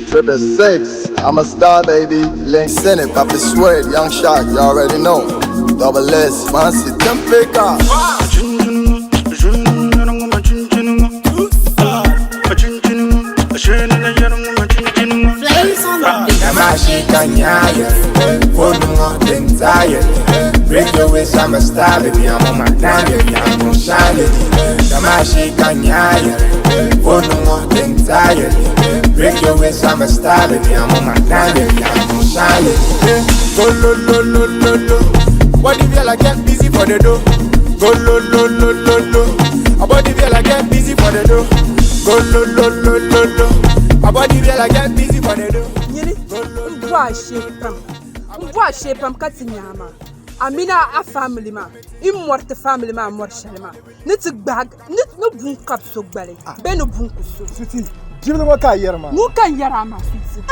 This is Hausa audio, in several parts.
Triple six, I'm a star, baby. Link Senate, Papa Sweat, Young Shot, you already know. Double S, man, c'est un péka. Break your waist, I'm a star, baby. I'm on my time, baby. I'm gon' shine, baby. Tamashi kanyaya, oh no more than tired. Break your waist, I'm a star, baby. I'm on my time, baby. I'm gon' shine, baby. Go lo lo lo lo lo. What if you get busy for the dough? Go lo lo lo lo lo. About if you get busy for the dough? Go lo lo lo lo lo. About if you get busy for the dough? Wash cut nyama. Amina a family ma. Immorte family ma morshalma. Nit bag, nit no bun cap so bale. Ben no bun so. Siti, give them a kayerma. Muka yarama siti.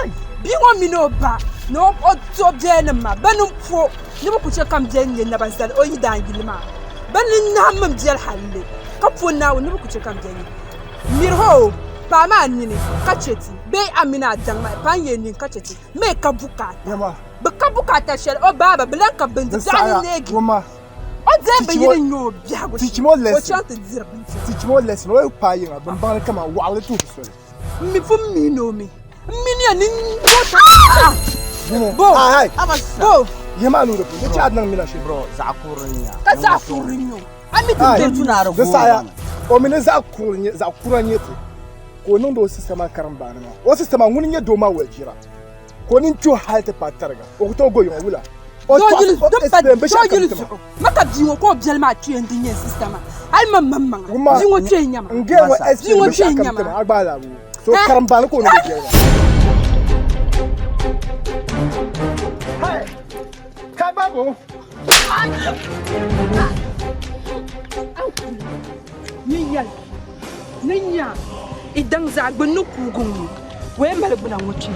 Be one mino ba. No otto jenema. Benum fo. Never put your come jen in Nabazal or you die gilma. Benin namum gel halle. Kapu now never put your come jen. Mirho. Pama nini. Catch it. Be Amina dang my panye catch it. Make a buka. Yama. Bakabukata shell or Baba Blanca Bendani leg. Woman. Oh, then you know, teach more lesson. Teach more lesson. Oil pie, but Barney come out while it took me for me, know me. Minion, Bo, Bo, Yamanu, the child, no minute, bro. That's Zakurinho. I mean, the sire, or Minazakurin, Zakuranyeti. Konondo system Karambana. What system I'm winning your doma with Jira? Konin to halt a patarga, or to go your willa. Maka diwo ko bjelma tuendi nye system. Ai mamma. Diwo tuenya. Ngewa diwo tuenya. Agbala. So karambana ko no bjelma. Hey. Kai babu. Ninya. Idan zagbenu kugungu. We malbuna wuci.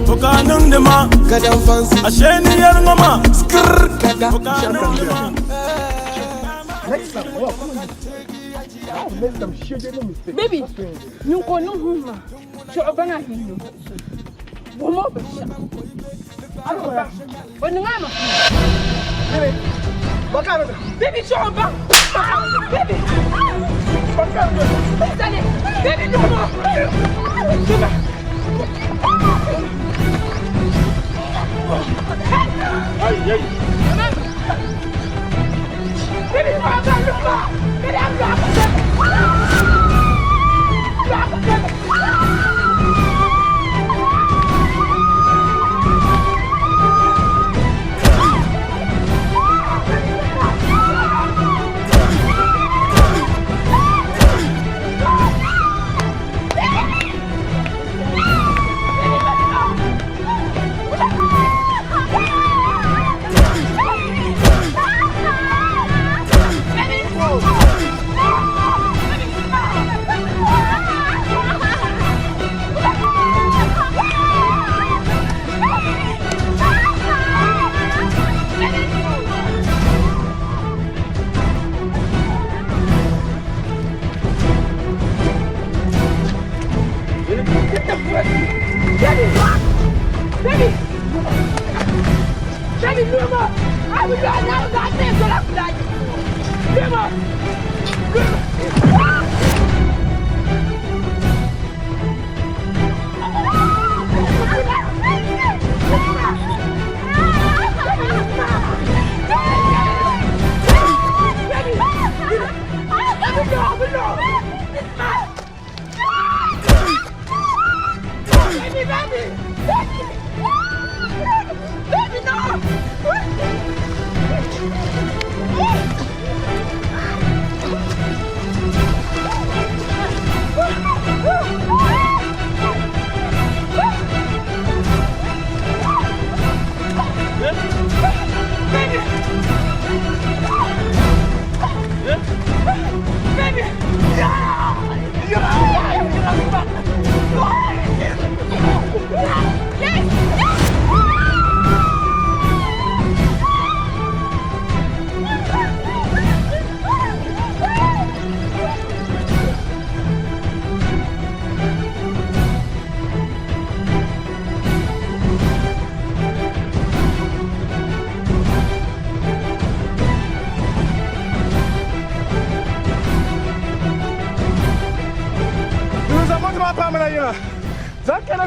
Bukanun dema kadan fansi asheni yar ngoma skr kada bukanun dema baby ñu ko nu huma ci obana hinno bo mo be alors on ngama Bakara baby ci oba baby bakara baby no mo Hey!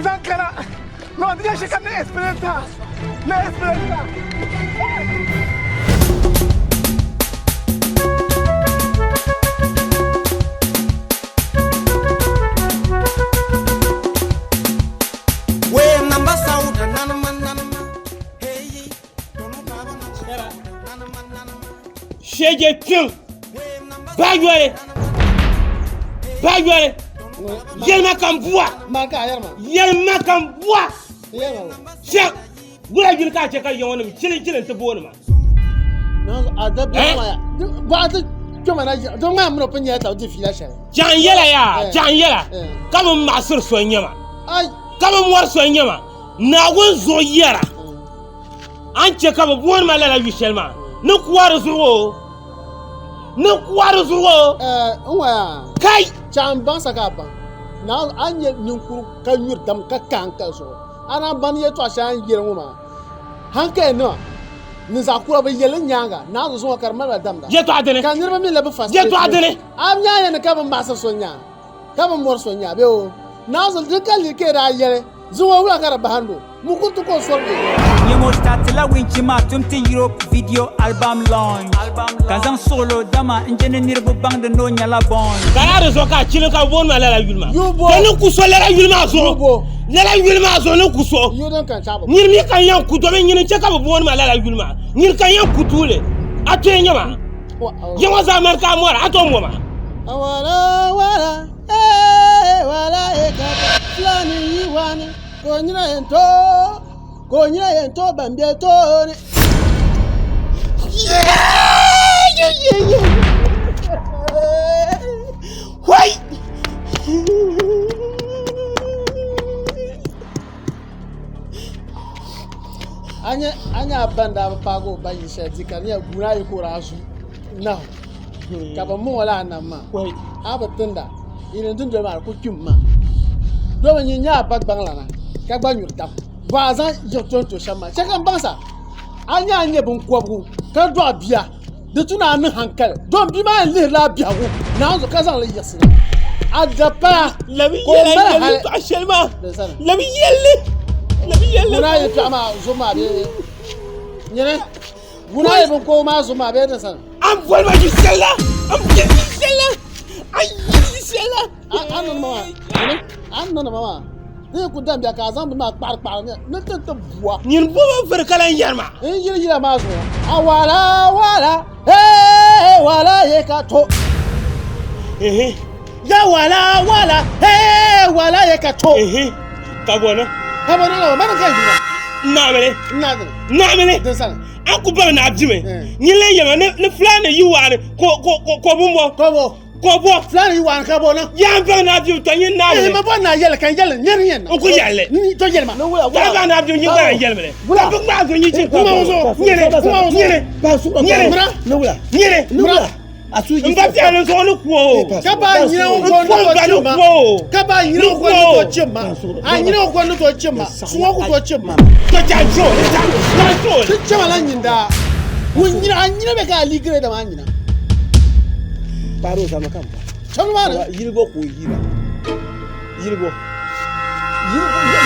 Zankana. No, dia she can esperança. Na esperança. Shege pin. Bagware. Yelma kan buwa. Yelma kan buwa. Shek. Gura jin ka ce kai yawan cilin ta buwa ma. No, adabi ya. Ba ta kuma na don ma mun fanya ta ji fila shi. Jan yela. Kama masur sonyama. Ai, kama mwar sonyama. Na gun zo yara. An ce kama buwan ma lala wishelma. Ni kuwar zuwo. Nwa kai chan ban saka ban. Na anye nyunkuru kan yur dam ka kan ka so. Ana ban ye to ashan yere ma. Hanka no. Ni za kura ba yele nyanga. Na zo so kar ma dam da. Je to adene. Kan nirba mi lebe fast. Je to adene. Am nya ne ka ban masa sonya. Ka ban mor sonya be o. Na zo de kali ke ra yele. Zuwa wula kara bahando. Mukutu ko sorbe. Yemo start la winchima tumti Europe video album launch. Kazan solo dama njene nirbu bang de no nyala bon. Kana zo ka chile ka bon ma la yulma. Yubo. Kanu kuso la yulma zo. Yubo. La yulma zo no kuso. You don't can chabo. Nir mi kan yan kuto me nyine cheka bon ma la yulma. Nir kan yan kutule. Ate nyama. Yema za marka mora ato moma. Wala wala eka flani yiwani. Konyina yento bambie to ne. Wai. Anya banda pago bayi shati kan ya guna yi ko rasu. Na. Ka ba mu wala nan ma. Wai. Abatunda. Ina tun da ma ko kimma. Do ban yin ya bag banglana. Ka gba nyurta bazan yotonto shama chakan bansa anya nye bun kwabu ka do abia de tuna an hankal don bi ma le la bia wo na zo ka zan le yesina adapa Labi yele to ashelma. Labi yele. Una ye tama zuma be nyene una ye bun ko ma zuma be da san Am vol ma gisela. Am gisela. Ay gisela. An mama ne ku dan biya ka zan ma kpar ne ta buwa Nyin bo fer kala yarma. yira ma zo awala wala ye ka to ya wala wala ye ka to Ka bona. ha bona no man ka jira Na mele. dan san An ku ba na abjime. Nyile yama ne flana yiware ko bumbo. Ko bo flani wan ka bona ya ba na abjime to nyin na ma bona yele kan yele nyen o ko yalle ni to yele ma no wala ba na abjime nyin ba yalle mele ka bu ma zo nyin ci ko nyene ba su ko no wala nyene asuji mbati alo so no ko ka ba nyina ko no ka ba nyina ko no to chima anyina ko no to chima suwa ko to chima to janjo to chima la nyinda wunyina anyina be ka ligre da manyina Paro sama kan. Chamara Yirgo ko yirgo.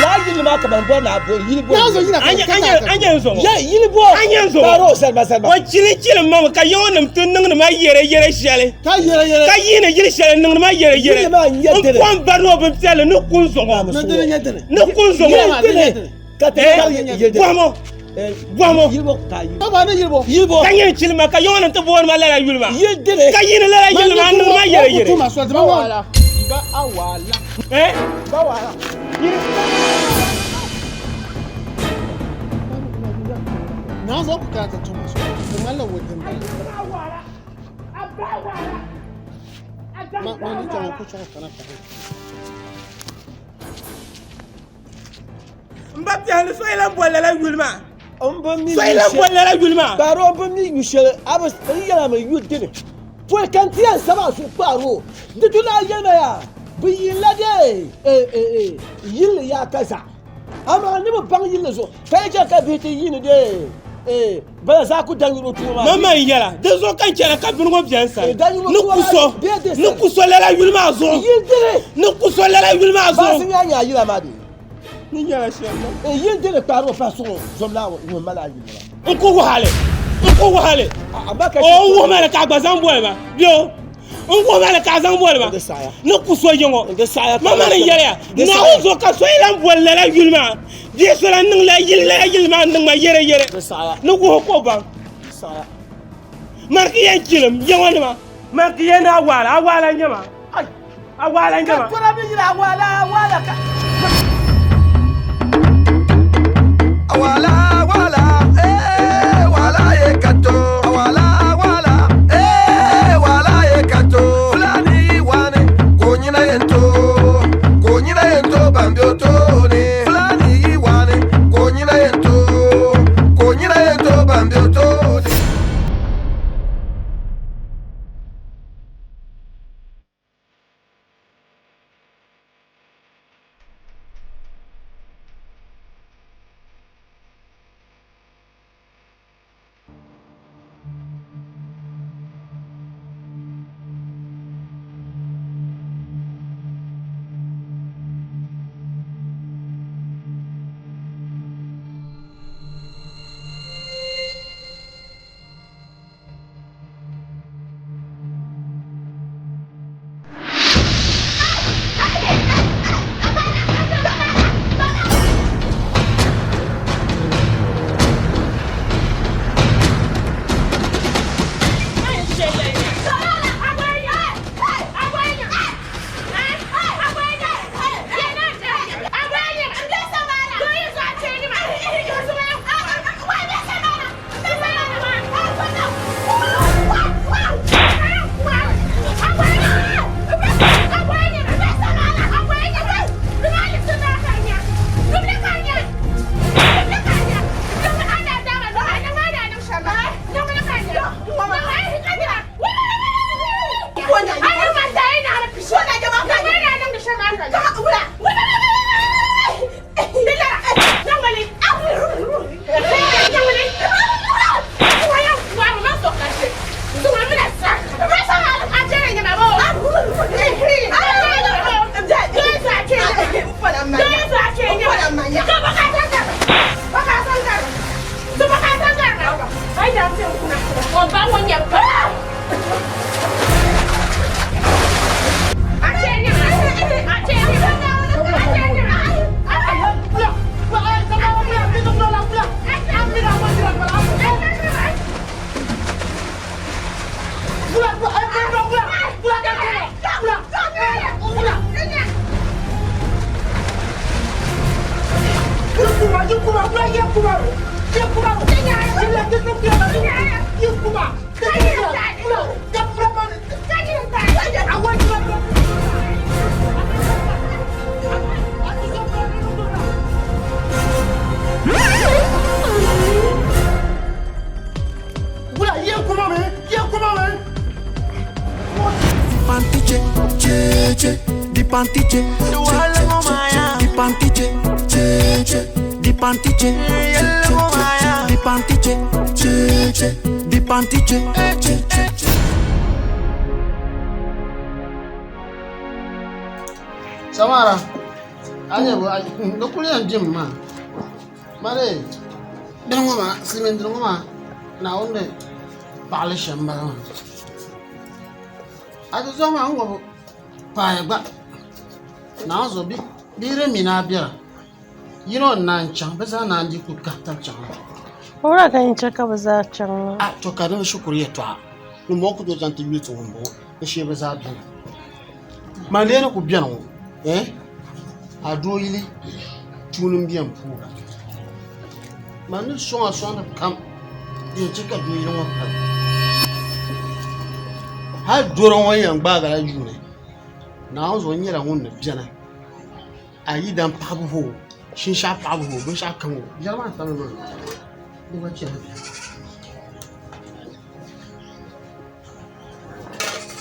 Ya yilma ka ban bona bo yirgo. Ya zo yina anya zo Ya yirgo. Anya zo Paro salma. o chili mam ka yonam tun nang ma yere shale ka yere ka yine yere shale nang ma yere on barno bam tele no kun zo no kun zo Ka te Guamo yirgo kai. ka ba ne yirbo ka yine chili ma ka yonam to bon ma la yulma Yedere. ka yine la yulma nang ma yere to ma so ba wala ba awala ba wala na zo ku karanta to ma so mallan wajen ba Mbappé hali so ila bolle la yulma on ba mi so ila bolle la yulma baro on ba mi yushe abas yala ma yudine po kan ti an sama su paro de tuna yana ya bi yilla de yilla ya kaza ama ni mo bang yilla so kai ja ka bi ti yin de bala za ku dangi ro tuma mama yala de zo kan kera ka bin go bien sa nu kuso la yulma zo yindire nu kuso la yulma zo ba sin ya nya yila ma de ni yala shema yindire paro façon zomla wo mala yila nko hale o wo mala ka gbazan boy ma bio nko mala ka zan boy ma nu kuso yengo mama ni yala na o zo ka so ila bolle la yulma die so la nang la yilma nang ma yere nu ko ba marki yan kilim yewani ma marki yan awala nyama awala nyama ko rabi yira awala ka Awala, wala ye kato. Awala, wala ye kato. Fulani wane, konyina yento bambioto ne. Fulani wane, konyina yento bambioto ne. Samara, no kulian jim ma. Mare, dengoma, simen dengoma. Na onde bale shamba ma. Ado zoma ngo pa ba. Na zo bi dire mina bia. Yino nan chan, beza na ndi ku kata chan. Ora kan chaka baza chan. Ah, to ka don shukuri to. No mo ku do janti yuto mbo. She beza bi. Mande no ku bia no. Ado yili tunum biam pura. Manu so kam ye chika do yili won kam. ha doro won yan gbaga la yune na on zo nyira won na biana ayi dan pabu ho shin sha pabu ho bin sha kan ho jama ta no ni ba ci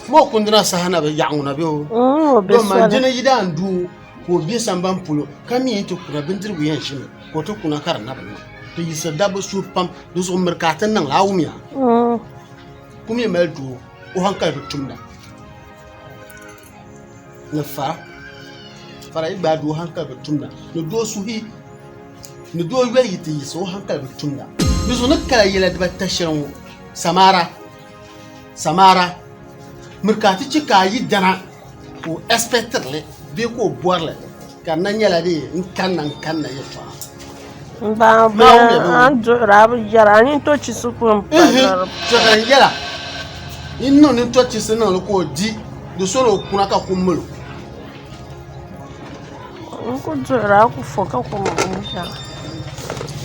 mo kundina sahana be yauna be o do man jina yida andu ko bi samban pulo kami yito kuna bindirgu yan shi ko to kuna kar na ban to yisa dabo su pam do so merkatan nan lawumiya kuma mel du o hankal be tumda na fara igba du hankal be tumda no do su hi no do wel yiti so hankal be tumda do so nakala yela da tashirin samara merkati cika yi dana ko expecterle be ko borle kan nan yala de kan na yato ba an rabu yarani to ci su kun to kan yala inno ni to ci sunan ko di do solo kuna ka kumulu ko jora ku foka ko mu sha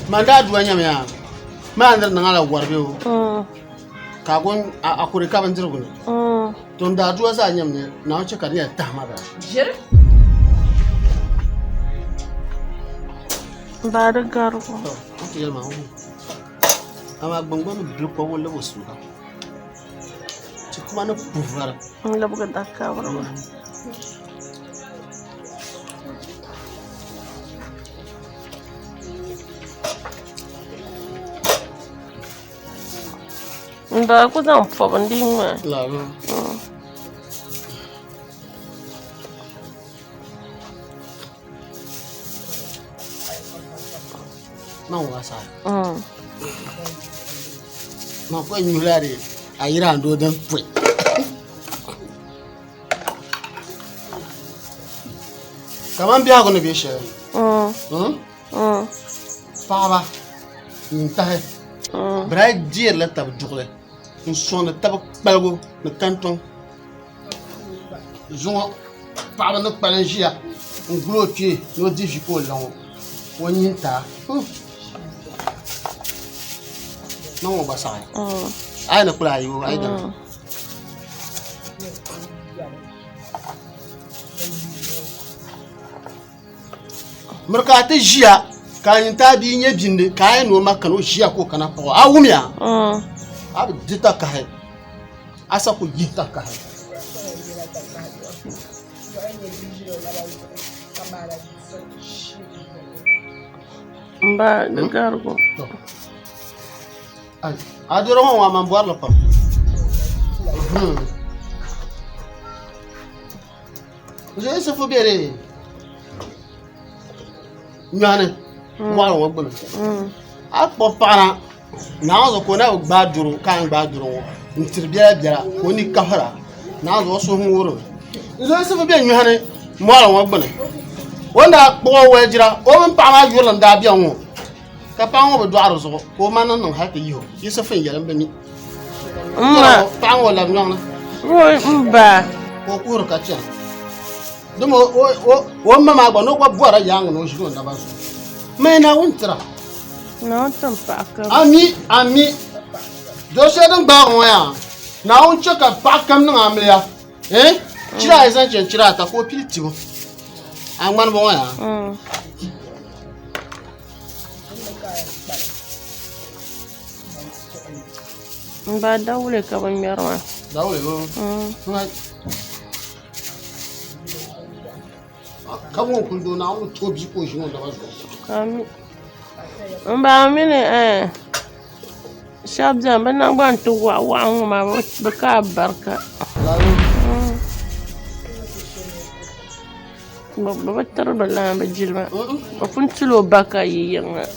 manda duanya me ya ma andar nan ala warbe o ka gon akure ka ban jirgo ne ton da duwa sa nyam ne na wace ka ne ta ma ba jir ba da gargo to yalma hu ama bangon bil ko wala wasu ka ci kuma na pouvoir la buga dakka ba ba ku zan fa bandin ma la não wasa não ko nyulare ayira ndo dan pwe kaman biya ko ne be she paba ntahe bra dier la tab dugle un son de tab balgo ne canton zon paba ne palangia un glotier no difficult long wonyinta non ba sai ai na kula yo ai da merkata jia kan ta bi nye binde kai no makano jia ko kana pa awumia ab dita ka he asa ko yita ka he ba da gargo adoro wa man boar la pa je se fo bere nyane wa wa gbon a po para na zo ko na gbaduro kan gbaduro ntirbia biara ko ni kahara na zo so hu woro je se fo be nyane mo wa gbon wanda bo wa jira o man pa ma yulan da biya wo ka pa wo do aro so ko man nan ha ka yiho yisa fin yaran bani pa wo la nyong wo ba ko ko ka cha dum o mama gba no gba buara yang no shi da ba so me na wontra na tan pa ka ami do she dan ba wo ya na won cheka pa kam na amlia chira izan chen chira ta ko piliti wo angman bo ya ba daule ka ban yarwa daule go kamu kundo na on to bi ko shi wanda ba so kami ba mine shabjan ban nan ban to wa ma ba ka barka ba tar bala ba jilma ba funtulo baka yiyanga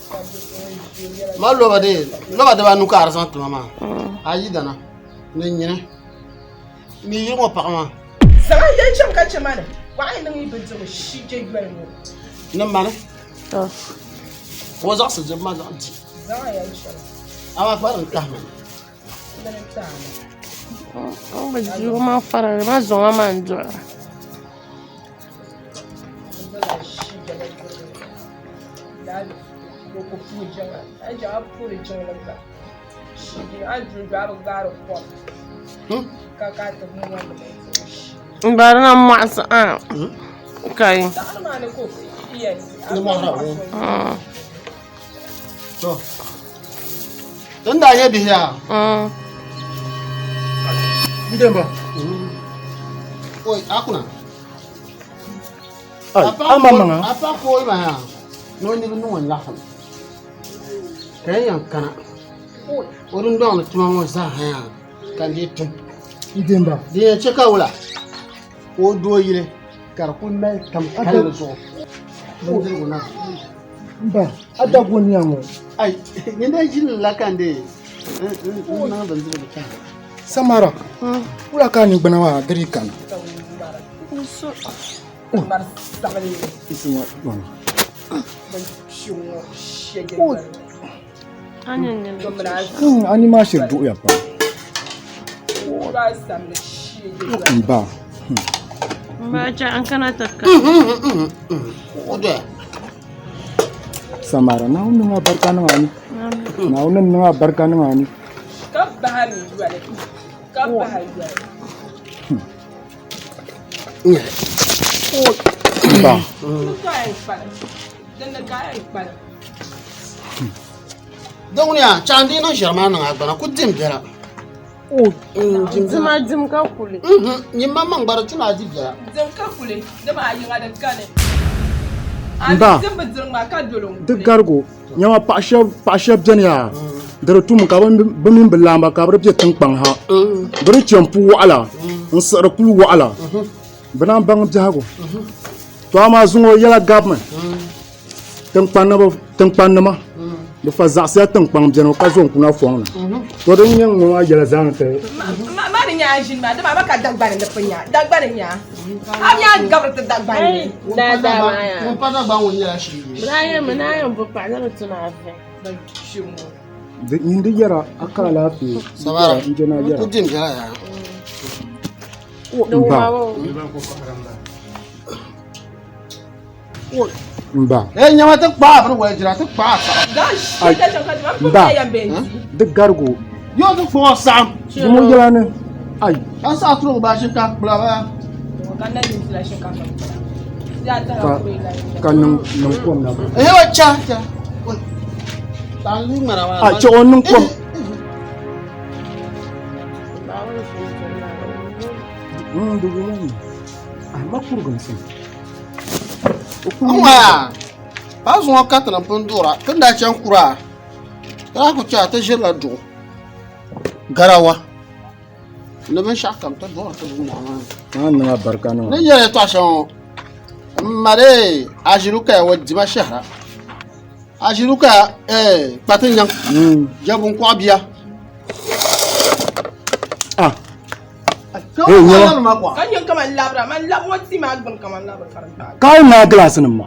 malo ba de ba nu ka arsan to mama ayi dana ne nyine mi yi mo pa ma sa yan cham ka chama ne wa ai nan ibin zo shi je gwan mo nan ma ne to wo za su je ma za ji za ya shi ama faran ka ma nan ta ba ji ma fara ma zo ma njo ko fu janga ai ja fu janga la shi an ju ga ko Barna masa kai. Ni mahra wo. To. Dan da ya biya. Ndemba. Oi, akuna. Apa ko ma ya. No ni nu wan la kham. Kay yan kana. Orun don tuma mo za ha kan di tum. Ndemba. Di che ka wala. O do yire kar kun mai kam kal so. Mba, ada goni yango. Ai, ni dai jin la kan de. Na ban zuba kan. Samara. Ula ka ni bana wa dari kan. Isma bon. Ani ma shir du ya pa. Mba. Baca an kana takka. Oda. Samara na unun nga barka na ngani. Na unun nga barka na ngani. Kabahari wale. Kabahari wale. Ba. Donc ya chandi no sharma na agbana ku dim jara. Zima jim ka kuli. Ni mama ngbar tina di jara. Zim ka kule, da ba yi ga da kane. Mba. Zim ba zim ma ka dolon. Duk gargo nyama pa shab janya. Dara tum ka ba min bilamba ka bar je tankpan ha. Bar champu wala. Nsara kulu wala. Bana bang jago. To ama zungo yala government. Tankpan na ma. Ba fa zaxia tankpan jeno ka zon kuna fong na. To den nyang mo yala zan te. Ma ni nya jin ma da ma ka dagbane da panya. Dagbane nya. Am nya gabrata dagbane. Da ma ya. Mun pa da ba won ya shi. Mana yan bu pa na tuna afa. Da indi yara akala lafi. Samara. Injena yara. Ku dim jara ya. Mba. Nyama ta pa bar wa jira ta pa. Gash, da tan ka ma fu ya ben. Duk gargo. Yo ta fo sam. Dumo yala ne. Ai. An sa turu ba shi ka bla ba. Kan na yin flash ka ka. Ya ta Ka ku ila. ka nung kom na. Wa cha. Tan li mara wa. A cho nung kom. Dugu mun. Ai makurgan sai. Amma ba zo ka tan pundura kan da can kura. Ta ku cha ta jira do. Garawa. Na ban shakam ta do ta duniya ma. An na barka na. Ne yare to shan mare ajiruka wa dima shahra. Ajiruka patin yang. Jabun kwa biya. Ah. Kan yin kaman labra, man lab wati ma ban kaman labra karanta. Kai na glass nin ma.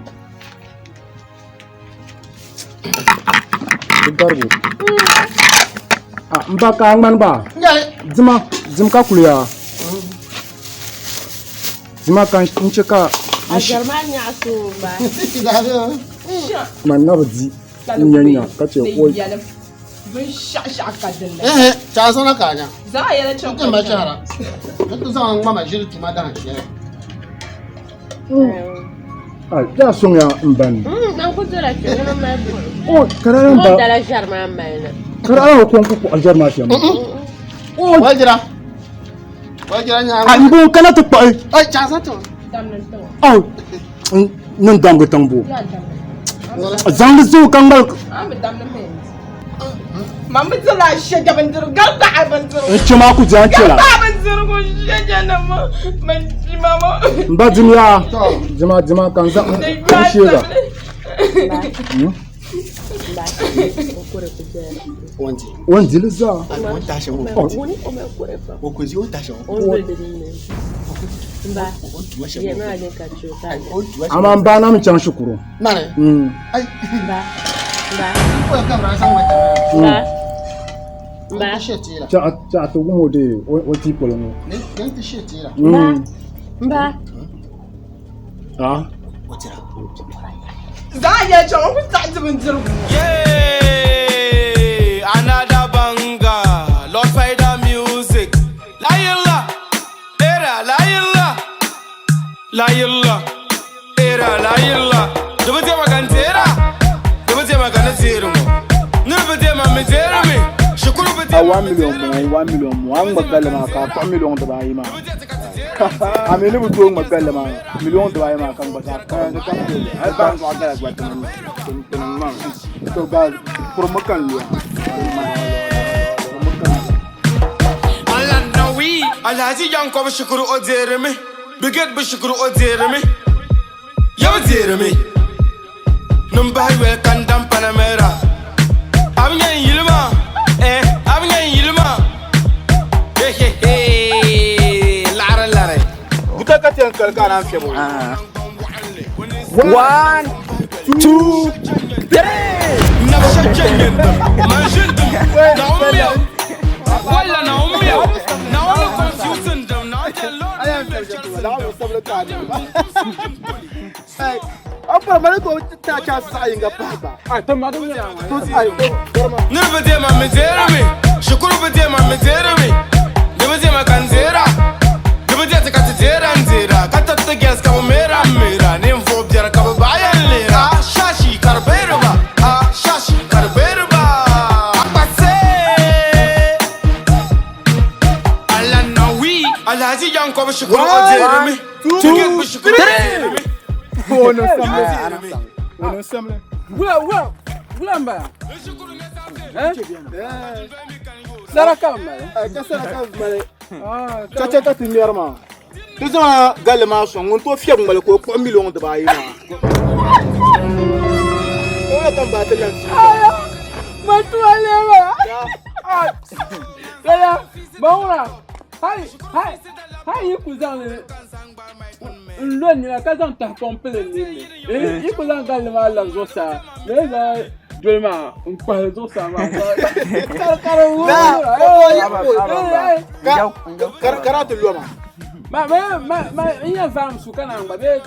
Gargo. Mba ka ngman ba. Zima ka kuliya. Zima kan ince ka. A Germania so ba. Man na bzi. Nyanya ka ce ko. Bun sha ka dinna. Cha sana ka nya. Za a yana cin Kan ba shara. Kan san mama jiri tuma da shi. Ah, ya son ya mban. Nan ku tara ke nan mai bu. Oh, kararan ba. Da la Germania mai na. Kararan ko ku aljar ma shi. Oh, wajira. Wajira nya. An bu kana ta pa. Ai, cha sa to. damnan to. Oh. Nan dam ga tambo. Ya damnan. Zang zo kan ba. Am damnan me. Mamma zala shege bandir garda bandir. Ce ma ku ja ce la. Garda bandir ko shege na ma. Man ji mama. Ba duniya. Jama kan za. Shega. Wanzi liza. Wanta shi mu. Okozi wanta shi. Ama mbana mchan shukuru. Nane. Ai. Ko ka mra san wata. Cha to gumo de o tipo no. Ne ta shetira. Ah. Wata. Za ya ce ku ta zubin zurgu. Another banger, Lord Fider music. La yilla, era la yilla. Dove te magantera? Dove te maganazero? Never te mamitera me. Shukuru bete. 1 million mo. Ang magdala mga ka 1 million da bayi ma. Ami ne butuong magdala ma. Million da bayi ma kang basa. Ay bang ko agad agad man. Ito ga promokan liya. Allah nawi. Alhaji yanko shukuru odere me. Biget bishukuru odere Yaw odere Numbai wel kandam panamera Abnya yilma abnya yilma Hey lara Buta kati ang kalkana ang fiyamu 1 2 3 Nafsha jengenda Manjendum Naumia Wala naumia Naumia confusing them Apa mana ko ta cha sa inga papa. Ah, tamadu ni na. Never dey my me. Shukuru be dey my me. Never dey my kanzera. Never dey ta katera nzera. Katatta gas ka mera. Nem fo bjara ka bayan lera. Shashi karberba. Shashi karberba. Apase. Alla nawi. Alhaji yanko be shukuru odere me. 2 3 Ono samle. Gulamba. Saraka male. Saraka male. Chacha ta tingerma. Tuzama galema so ngonto fiam male ko 1 million de bayi ma. Ona tamba telan. Matu alema. Kaya, baura. Hai kuzan. L'on la kazan ta complet le. Il kuzan galema la zosa. Le Dwema, kwa zosa ma. Karatu luama. Ma iya fam su kana ngba be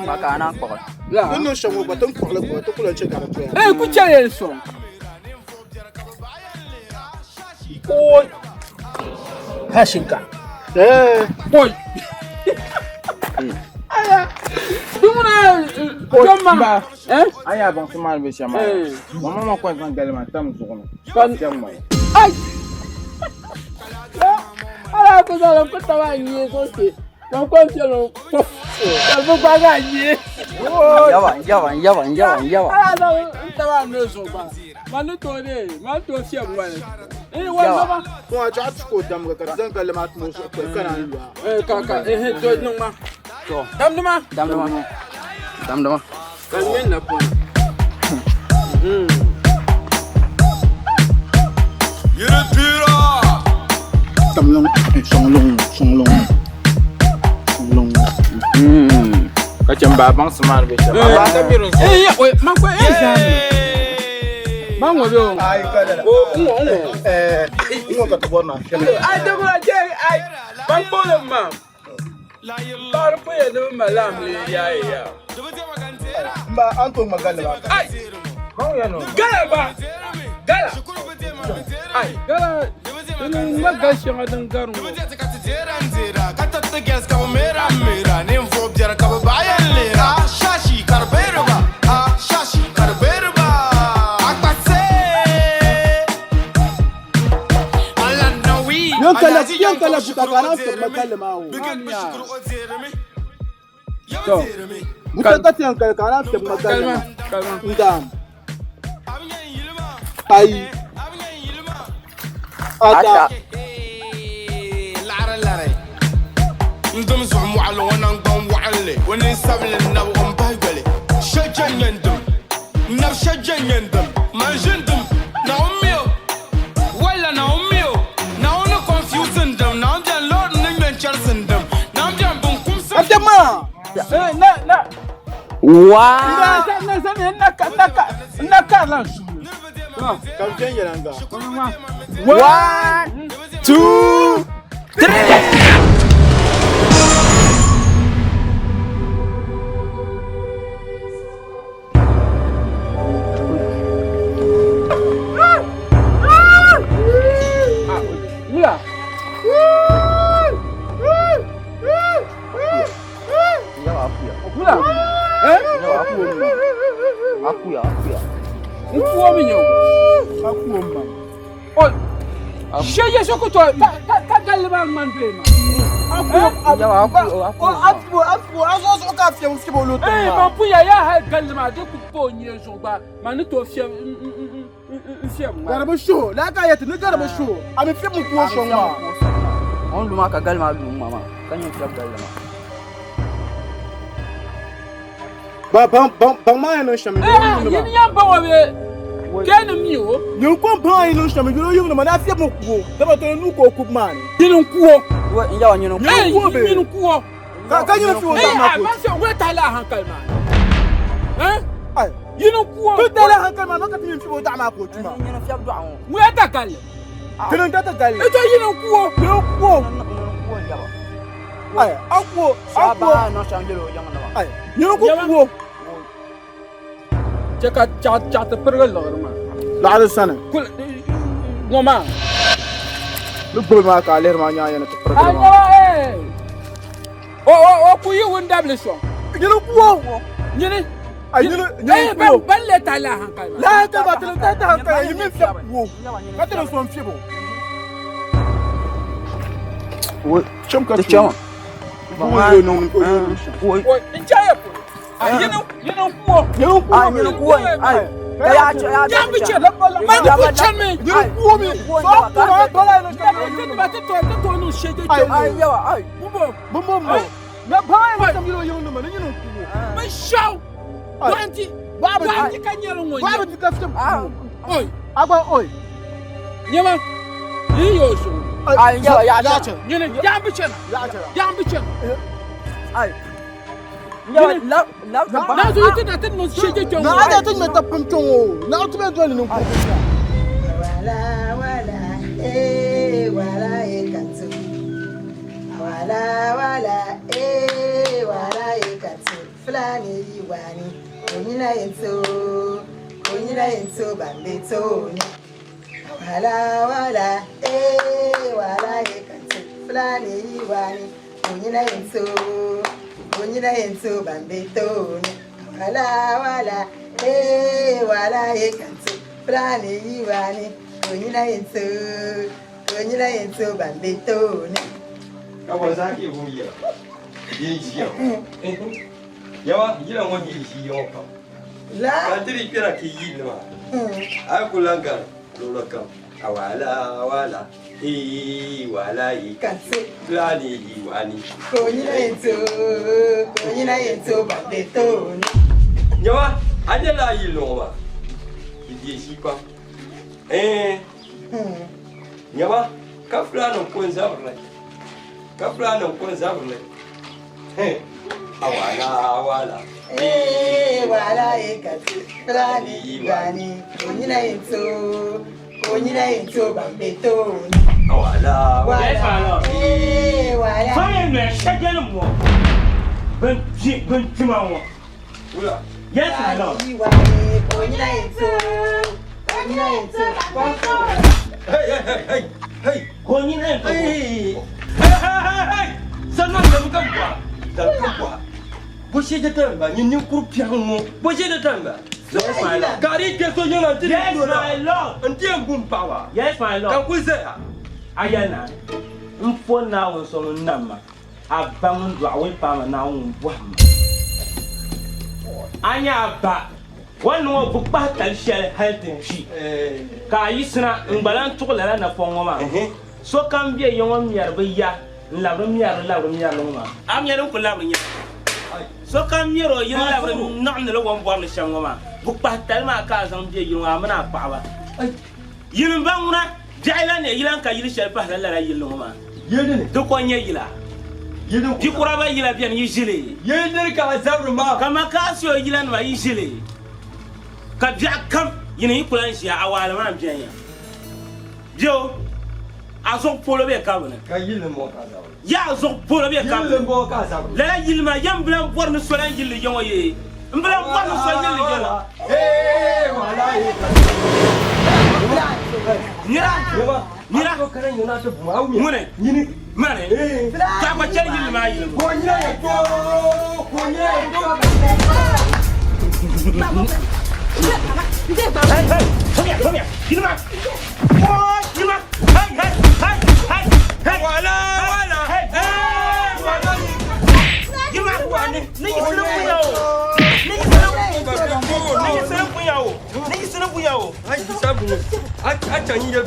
Makana ko. La. No shamu baton ko le ko to ko le cheka to. Ku chale so. Oi. Hashinka. Oi. Aya. Dumuna jomma. Aya bon mal be chama. Mama ko kan galma tam su kono. Kan chama. Ai. Ala ko sala ko tawa ni ko se. Don ko chelo. Albo baga ni. Yawa. Ala do tawa no so ba. Manu to de, man to fiam wala. Wala ba? Ko aja ko dam ga kan galma tu so ko kana lu. Kaka to nung ma. To. Dam dama. Kan men na ko. Yere pira. Tamlong songlong. Kachamba bang smart be chama. Ba ta biru. Man ko Man wo do. Ai kada. Ngo ka to bona. Ai to ko je ai. Ban bole ma. Bar ko ye no malam le ya. Ba anto magala ba. Ai. Mau ya no. Gala. Ai, gala. Ini magal shanga dan garu. Katatta gas ka mera. Nem fo bjara ka bayan lera. Shashi karberba. Yang kala buka kana to magala mawo. To. Buka kati yang kala kana to magala. Kalma. Ndam. Ai. Ata. Lara. Ndum zumu ala wana ngam wale. Wani sable na won bagale. Shajan yandum. Na shajan yandum. Manjendum. Na ummio. Wala na ummio. Na ono confusing them. Na am jan lord ningmen charsen them. Na am jan bun kumsa. Atama. Na. Wow. Naka lan. Kamjen yaranga. 1 2 3 Mula. Okula. Akuya. Nkuo minyo. Akuo ma. Oh. Sheye sokoto ta galba man plema. Akuo azo ka fie mfibo loto. Eh ma puya ya ha galma de ku ponye zogba. Manu to fie fie ma. Garba show. La ka yete ne garba show. Ami fie mu kuo show ma. On luma ka galma lu mama. Kanyo fie galma. Bang ma no shame. Yin yan ba wa be. Ken mi o. Ni ko ba yin no shame yo yo no ma na fie mu kuo. Da ba to nu ko ku man. Yin kuo. Wa inja wa nyino. Yin kuo. Ka yin fi o da ma ko. Ma se we ta la hankal ma. Ai. Yin kuo. Tu ta la hankal ma no ka tin fi o da ma ko tu ma. Nyino fie do awon. We ta kal. Tin ta kal. E to yin kuo. Yin kuo. Ai, akuo. Aba no shangelo yang na. Ai. Yin kuo. Chaka cha pergal lorma. La sana. Kul ngoma. Lu bol ma ka ler ma nya na pergal. Ayo o ku yi won dable so. Nyino kuo. Nyine. Ay nyino ban le ta la hankal. La ta ba ta hankal yi min fi kuo. Ka tele so mfi bo. Wo chom ka chom. Wo no ko yo. Wo nchaye ko. Yino kuo. Nyino kuo. Ai. Ya biche. Ma ku chame. Yino kuo mi. So ko bala no ka. Ba to no shege. Ai yawa ai. Bumbo. Na bala no ka yo no ma nyino kuo. Ma shaw. Wanti. Baba ka nyelo ngo. Baba ti ka ftem. Oi. Agba oi. Nyema. Yi yo so. Ai yawa ya cha. Nyine ya biche. Ya biche. Ai. Yawa la na zo yete na ten no shege jongo. Na ada ten meta pum jongo. Na otu be do ni no. Wala ekatu. Wala ekatu. Flani yiwani. Onyina yento bambeto. Wala ekatu. Flani yiwani. Onyina yento bambeto. Wala ekatu. Flani yiwani. Onyina yento bambeto. Kawa zaki vuya. Yinjiyo. Yawa yila mo yinjiyo ka. La. Kadiri pira ki yilma. Akulanga lolaka. Awala. Wala ikatu. Flani yiwani. Onyina yento bambeto. Yawa adela yiloma. Idi shipa. Yawa ka flano kwanza wala. Awala. Wala ekatu. Flani yiwani. Onyina yento bambeto. Awala. Wala. Fanya no shege no mo. Ben pima wo. Ula. Yes my lord. Onyina yento. Hey. Konyina yento. Hey. Sana ndamkambwa. Boche de tamba, ni kurpiango. Boche de tamba. Yes my lord. Gari keso yona tiri. Yes my lord. Ndiye ngumpawa. Yes my lord. Kan kuzea. Ayana. Mfo na wo so nama. Abam do awe pa na wo bwa. Anya ba. Wanu bu ba tal shel haltin shi. Ka yisna ngbalan tukula na fongoma. So kan bie yongom yarbe ya. Labrum yar loma. Am yarum ko labrum ya. So kan miro yin labrum na'na lo won bor le shangoma. Bu pa tal ma ka zam bie yin wa mana pa ba. Yin banguna jaila ne yilan ka yil shel pa la yiloma. Yedene. Do ko nye yila. Yedene. Di kuraba yila bien yijile. Yedene ka zabru ma. Kama ka so yilan ma yijile. Ka bia kam yin yikulan shi awala ma bien ya. Dio azok polo be kabana. Ka yile mo ka zaw. Ya azok polo be kabana. Yile mo ka zaw. La yilma yam blan bor no so lan yille jongo ye. Mblan bor no so yille jongo. Wala. Nira. Mira ko kana nyona to buawu mune nyini mane ta ba cer yil ma yil ko nyina ya to hey come here Gilma oh Gilma hey wala hey wala Gilma wani ni sunu buyawo ni sunu buyawo ai sabu a tanyi ya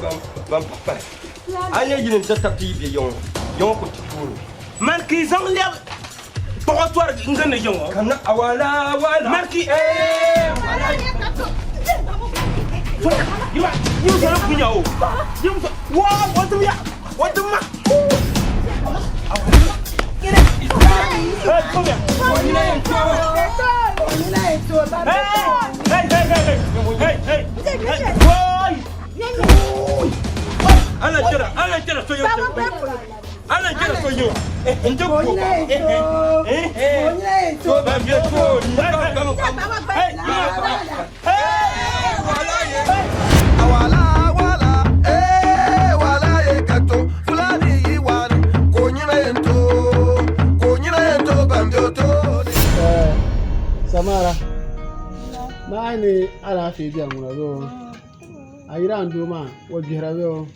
ban papa anya yin ta tapi bi yon ko tikuru man ki zang le pokotor ngane yongo kana awala man ki wala Gilma ni sunu buyawo wa what ma hey come here hey boy ala jara so yo njoko to ba bi to Awala wala kato fulani yiwan konyina yento bambioto. Samara. Maani ala fi biya muna zo. Ayira nduma wa bihrawo.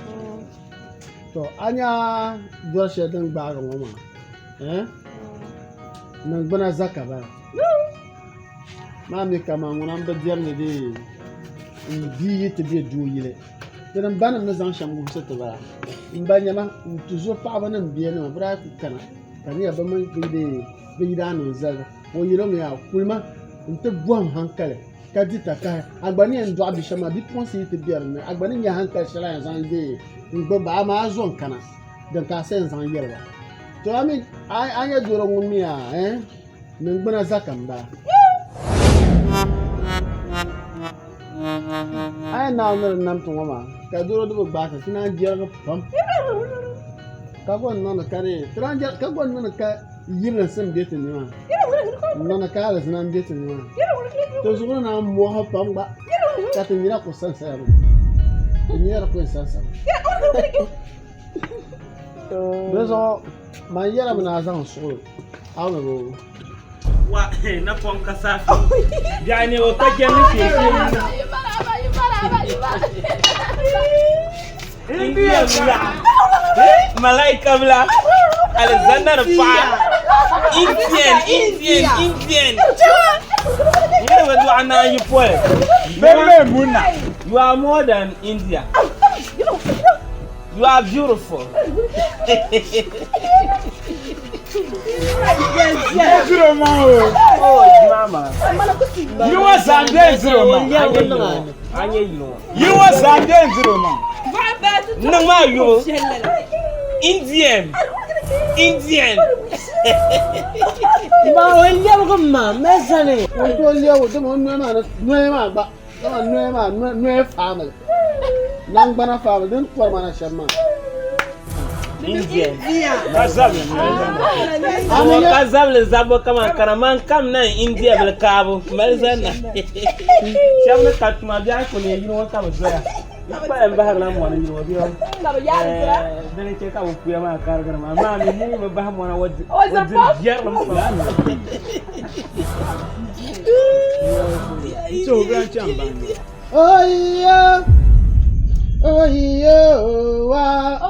To anya dorshe din ba ga mama. Nan bana zaka ba. Mami kama ngunan ba diyar ne dai. Biyi te bi du yile. Dan bana na zan shamu se to ba. Mbanya ma toujours pa bana biye na bra kana. Kani ya ba man bi da no zaga. Wo yilo me ya kulma nte buam hankale. Kadita ka agbani en do abishama bi ponsi te bierne agbani ya hankal shala ya zande ngbo ba ma azon kana dan ka sen zan yerwa to ami anya duro ngumia ngbana zakamba ay na nam to mama ka duro do ba ka tina jero pam ka gon non kare tranja ka gon non ka yibna sem bete ni ma non ka la nan bete ni ma to zuwa na mo ha pamba ka tinira ko sansa ya tinira ko sansa bezo ma yara bana zan so awu go wa na pon kasa yani o ta ke ni ke India malaika bla Alexander fa Indian you never do ana you poor you are more than India you are beautiful Zero man. Oh mama You was Sunday zero man. You was Sunday zero man. No ma you Indian Ma wenya ko ma mesane. to lewo to mo no ba no family nang bana family den por mana shamma Indian Kazable zabo kama karaman kam na India bel kabo melzana shamna katuma bia ko ne yino kama zoya pa mbahar na mo na yino bia dene che ka ku ya ma kar garma ma mi mu ba mo na wadi yer la mo So branch amba. oh yeah wa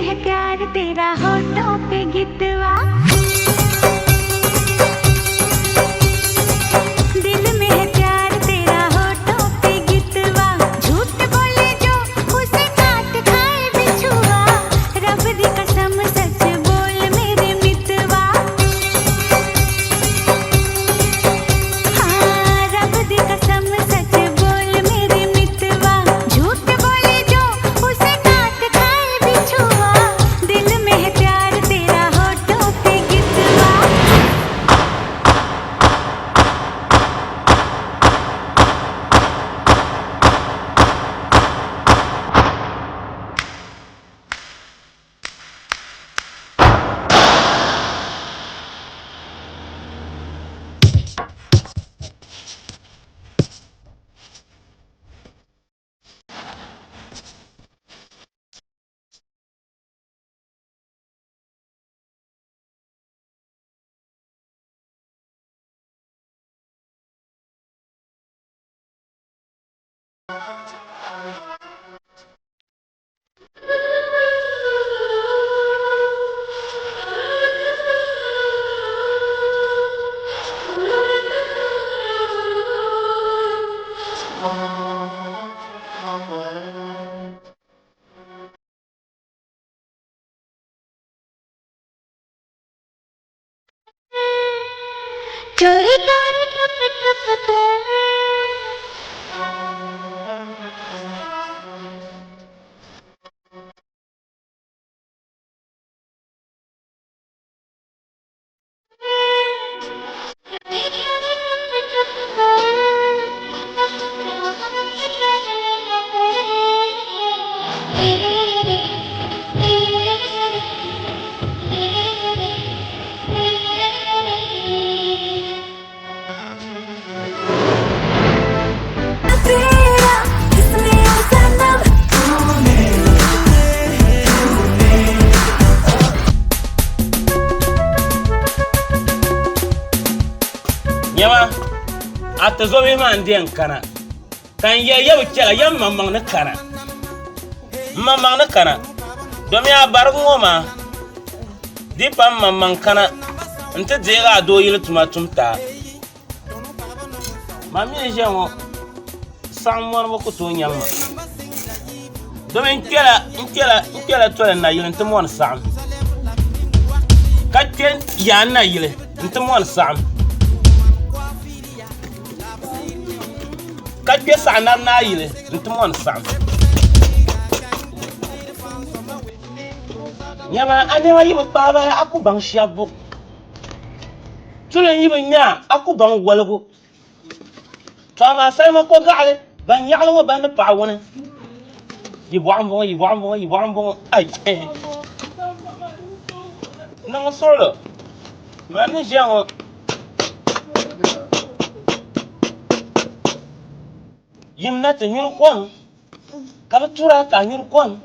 है प्यार तेरा होठों पे गितवा दिल में है प्यार तेरा होठों पे गितवा झूठ बोले जो उसे काट खाए बिछुआ रब दी कसम सच बोल मेरे मितवा हाँ रब दी कसम सच बोल मेरे मितवा झूठ बोले जो उसे काट खाए बिछुआ दिल में है प्यार तेरा होठों पे गितवा चोरी चोरी टप टप तेरा इसमें सनम Nyama ata zo be man den kana kan ya yau kira yan mamman na kana domin ya bar ngoma dipan mamman kana nta jega do yil tumatumta mami jewo samwar ko to nyamma domin kira to na yil nta mon sam kakken ya na yil nta mon sam kakke sanar na yile ntumon sam nyama ane wa yibo baba aku bang shabu tule yibo nya aku bang walgo tama sai ma ko gale ban yalo wa ban pa wona yibo ambo ai na solo mane jango yimna te nyur kon kabatura ka nyur kon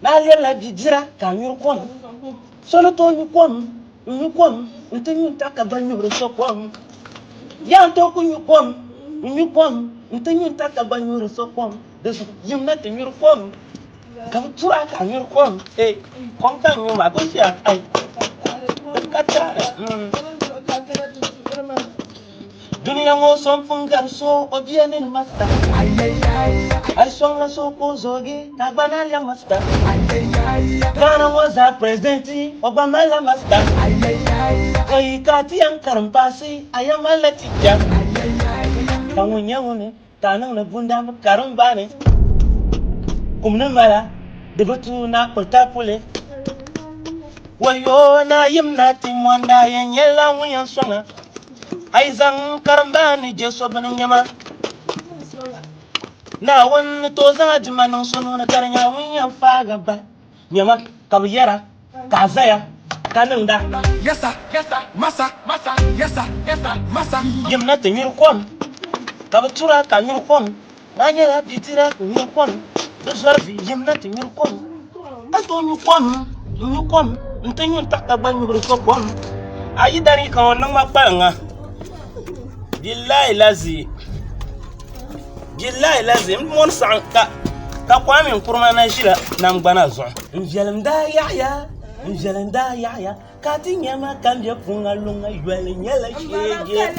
na lela dijira ka nyur kon solo to nyur kon nte nyur ta ka ban nyur so kon ya to ku nyur kon nte nyur ta ka ban nyur so kon de yimna te nyur kon kabatura ka nyur kon kon ka nyur ma ko sia ai kata dunia ngo som fungar so obiane masta ay song la so ko zoge na banal ya masta kana waza presidenti obama la masta ay kati ang karampasi ayamala tija kamunya ngone tanang na bunda karambane kumna mala debatu na portapole wayo na yimna timwanda yenyela nguyan songa Aizang karambani jeso banu nyama na wan to za jimanu sunu na karnya winya faga ba nyama kabiyara kazaya kanunda yesa masa yemna tenyur kon kabatura kanyur kon nanyera bitira kanyur kon dosarvi yemna tenyur kon atonu kon ntenyu takaba nyur kon ayi dari kan nang mapanga Billahi lazi mon sanka ka kwami kurma na shila nan gbana zo njelam da ya ka tinyama kan je funga lunga yele nyela shege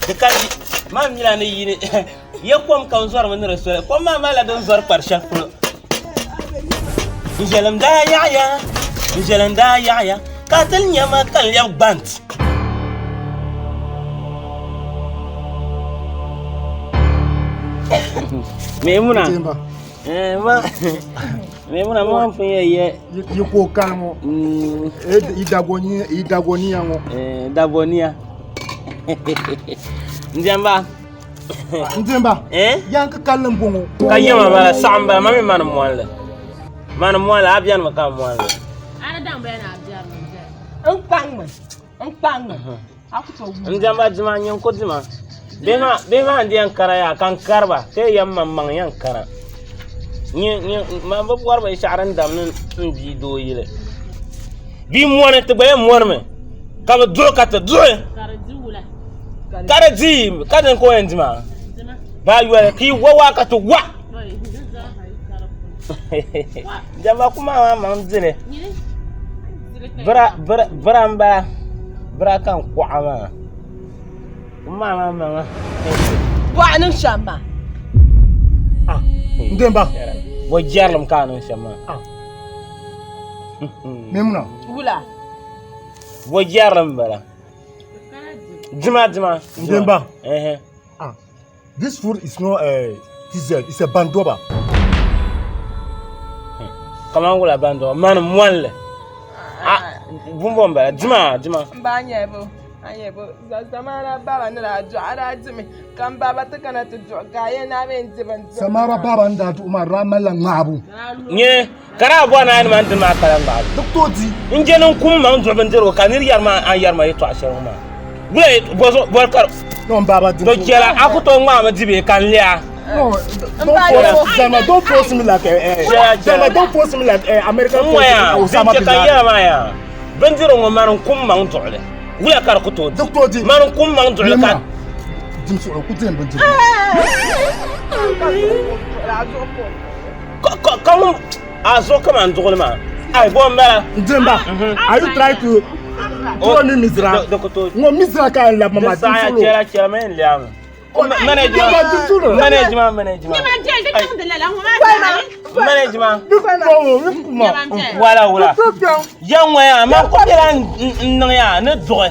de kaji mam mila ne yini ye kom kan zor man resore kom ma mala don zor par chef njelam da ya ka tinyama kan ya bant Memuna. Memuna mo fun ye yiko kango. Idagonia ngo. Dagonia. Njamba. Yanka kallan bongo. Kayema bala samba mami man mwala. Man mwala abian maka mwala. Ana damba yana abian. Mpang. Akuto. Njamba jima nyen ko jima. Bema ndian karaya kan karba te yamma man yan kara ni ma ba warba isharan dam nan bi do yile bi mone te baye morme ka ba do ka te do kare ji kaden ko endima ba yuwa ki wawa ka to wa jamba kuma ma mzine bra kan kwama Mama. Buanin shama. Ndemba. Bo jarlam kanin shama. Memuna. Wula. Bo jarlam bala. Jima. Ndemba. This food is not a diesel, it's a bandoba. Comment wula bandoba? Man mwanle. Bumbomba. Jima. Banyebo. Ayebo zamara baba na jo ara jimi kan baba ta kana to jo gaye na ben jiban samara baba nda to umar ramala ngabu nye kara bo na ni man tin ma kala ngabu doktoji inje non kum ma jo ben jero kanir yarma an yarma yeto asher ma bule bozo bolkar non baba to kela akuto ngwa ma jibe kan lia no don't force me like don't force me like American Osama bin Laden ben jero ngwa kum ma ntole Wula kar ko to doktoji man kum man to ka dim so ko tem ban Come azo come and to ma ai bo mbara Ndemba are you trying to throw me misra no misra ka la mama dim so chera men liam management wala yang ya ma ko bela nan ya ne do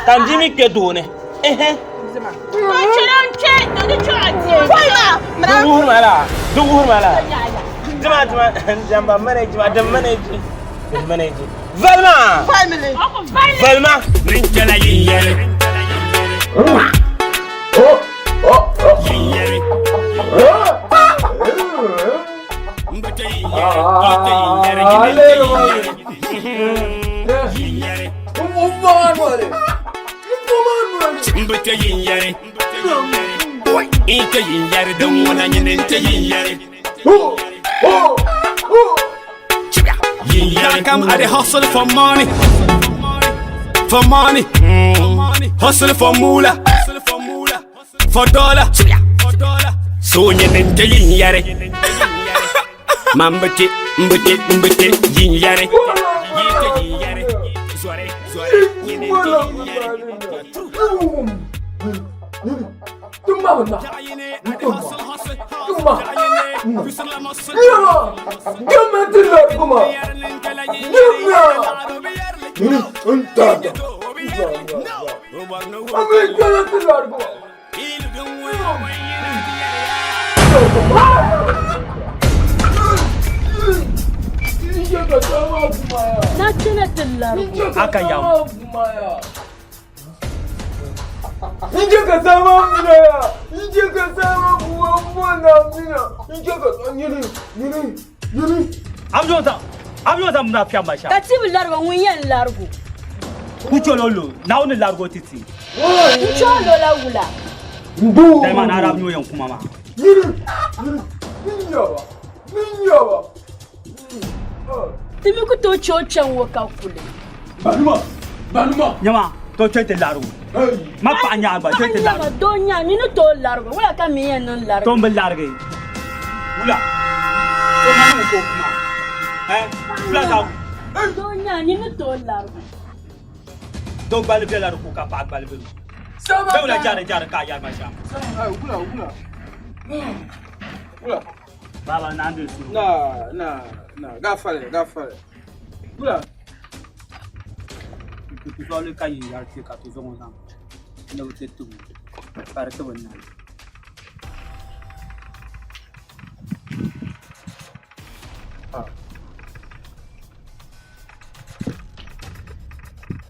kan dimi ke do ne duhur mala jama jamba management da manage Valma rinkela yiyere Come at the hustle for money, hustle for moolah, for dollar. So you need yin yare, mambete, yin yare, Amjota mna pia masha. Katibu largo mwenye largo. Kuchololo, naone largo titi. Kucholo la wula. Mbu. Dai man arab nyo yanku mama. Minyawa. Timi ko to chocha wo ka kule. Banuma. Nyama, to chete largo. Ma pa nya ba te la. Ma donya ni no to largo. Wala ka mi en non largo. Tombe largue. Wula. Ko ma no ko kuma. Wula ta. Donya ni no to largo. Do bal be largo ka pa bal be. Sama. Wala jare ka ya ma sha. Wula. Baba na ande su. Na. Gafale. Wula. Tu sois le cahier, il y a le cas, tu es en train de vous faire tout. Par que vous n'avez pas.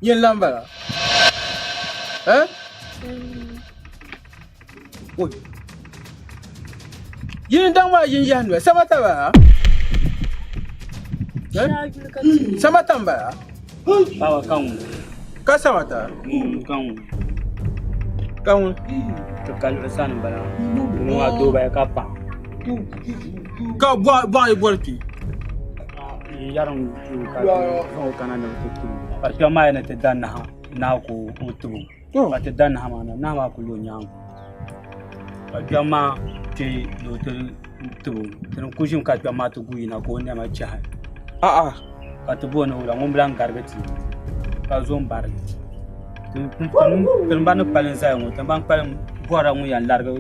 Il y a une lampe là. Hein? Oui. Il y a une dame qui est en ça va t'avoir. Ça va t'avoir. Baba kamu. Kasa mata? Kamu. Kamu. Tekal pesan bala. Mu ado ba ka pa. Ka boy borki. Yaron ka ko kana na tutu. Par que ma ina te dan na ko utu. Ba te dan ha na ma ko lo nyam. Par que ma te do te tu. Tan ko jim ka ma to gu ina ko ne ma cha. Kata buat nak ulang, bilang garbeti, kalau zoom bar. Tembang paling saya, tembang paling buat orang yang larga,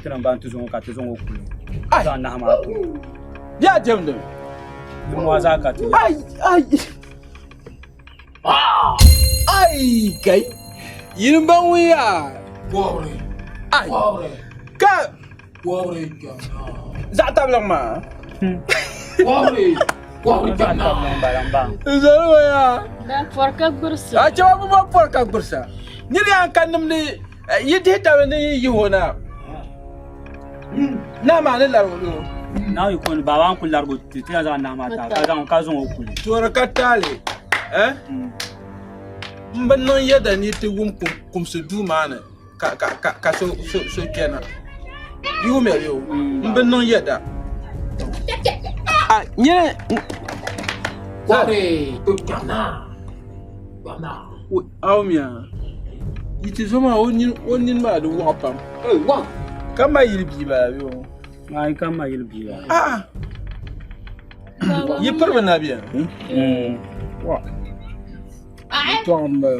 tembang tu zoom kata zoom okul. Jangan nak mahu. Dia jam tu. Muasa kata. Ai, kay. Ini bang ya. Pobre. Ai. Ka. Pobre. Zata bilang mah. Pobre. Zalo ya. Dan porka bursa. Coba bawa porka bursa. Ni yang kan ni, ye dia tahu ni Yehona. Nama ni lalu. Now you can bawa angkul largo tiada jangan nama tak. Kazong okul. Suara katale, Benar ya dan itu kum sedu mana. Ka so kena. You me you. Benar ya dah. Ni. Pobre, Bana. Aumia. Itu semua onin ma do wapam. Wah. Kama yilbi ba yo. Ai kama yilbi. Ye perwana bien. Wah. Tombe.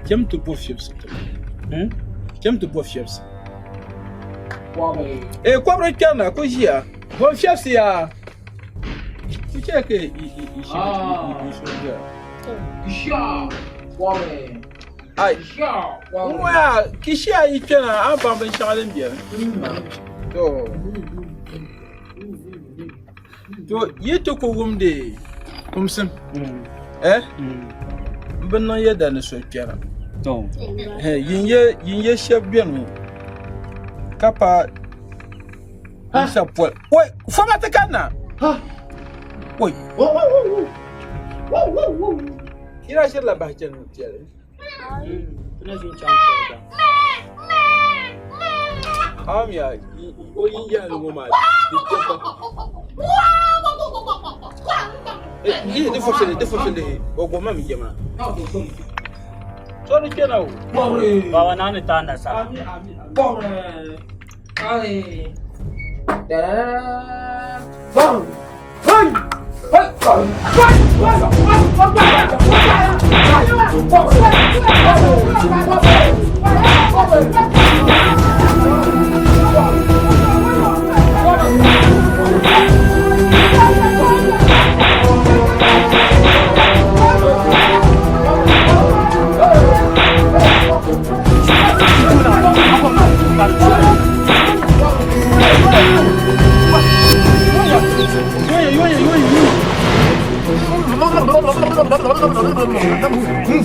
J'aime te beau fief s'il te plaît. J'aime te beau fief. Quoi regarde quoi j'ai bon chef c'est à tu sais que ai moi qui chie il tient un peu ben charler bien to yeto ko wumde kumsim ben non yeda ne so kera to yinye chef bien mi Kapa Isa pol. Oi, fama tekana. Oi. Kira shir la bahjan tiare. Tuna sin chance. Amia, o yinja lo mama. De forcele. O goma mi jama. Sorry kenau. Bawa nani tanda sa. Pobre. Ai. Bom. Hai.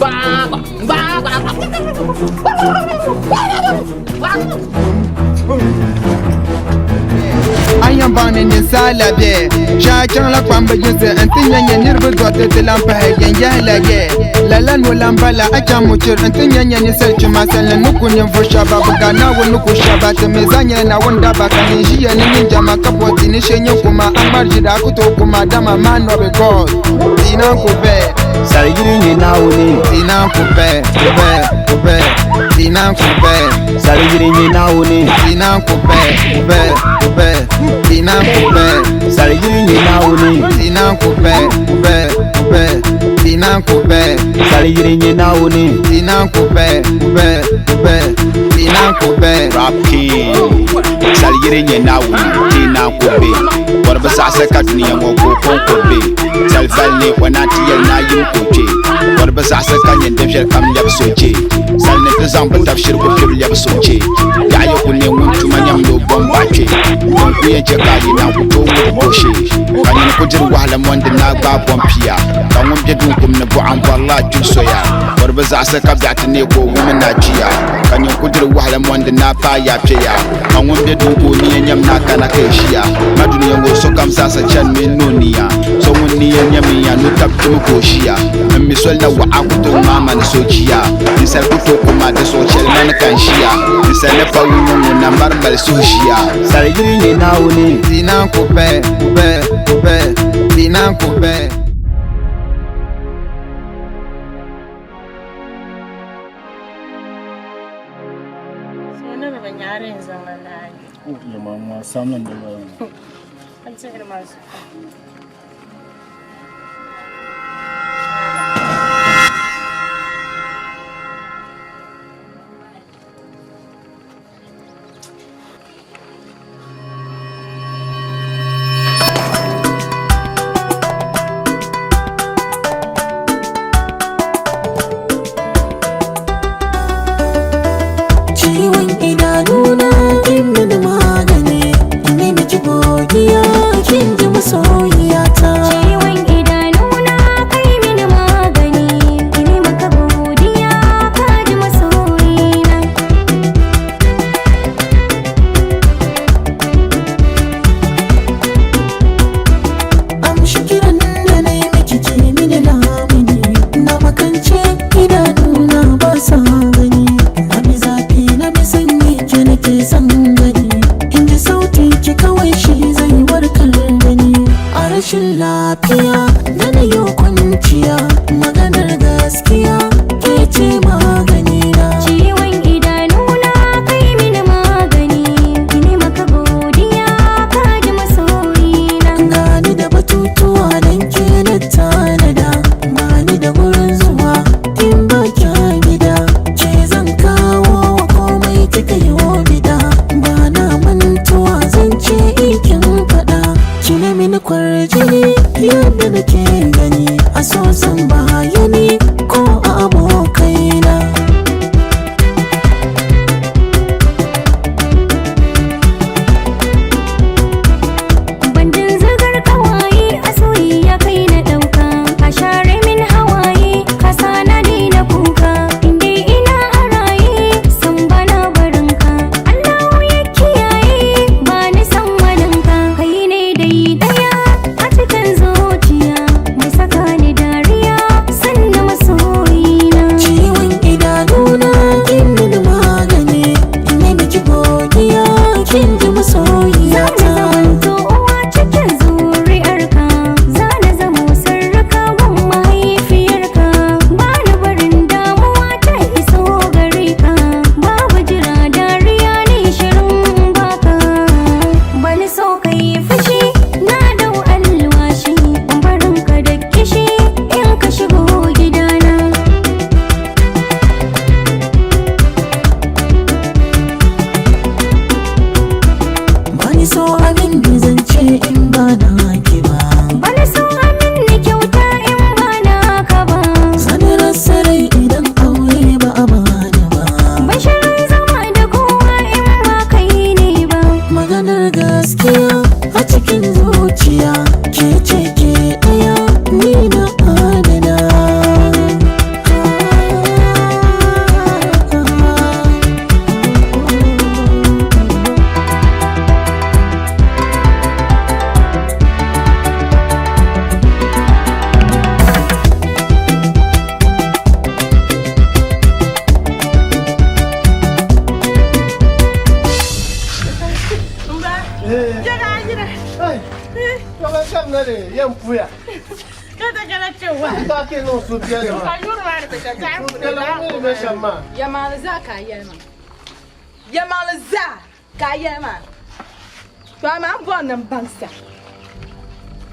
Ba. ni ninsala be sha chang la kwamba jinse antinya nya nirbu dote tilampa hayen ya lage lalan walambala acha muchir antinya nya ni selchi masala nuku ni mvusha babu gana wa nuku shabata mezanya na wanda baka ni jia ni ninja makapoti ni shenye kuma amarji da kuto kuma dama man of God tina kupe Sarigiri ni nauni tina kupe kupe tina kupe Sarigiri ni nauni tina kupe tina kupe Sarigiri ni nauni tina kupe tina kupe Sarigiri ni nauni tina kupe tina kupe Rap King Sarigiri ni nauni tina kupe Warba sasa ka duniya ngo ko kobe Salfal ne wanati yel na yim koche Warba sasa ka nyen devjel kam yab soche Sal ne te zamba tafshir ko fir yab soche Ya yo kunne muntu manyam do bombache Don ku yen cheka yi na ku to boshe Kanyen ko jir wahla monde na ba bompia Kangum jedun kum ne bo an walla jul soya Warba sasa ka biat ne ko wuma na jiya Kanyen ko jir wahla monde na pa ya pya Kangum jedun ko ni nyam na kana ke shia Maduniya ngo so kam sasa chan me nonia so woni nyami ya no tap to ko shia mi sol na wa akuto mama na so chia ni sel ko to ko ma de so chel man kan shia ni sel na pa wonu na marmal so shia sarigiri ni nauni tina kupe tina kupe Sona ba nyare zangalai. Ya mama sanan da ba. An sai da masu. Ciwon idanuna kin mini magani, ne miki godiya kin ji masoyiya.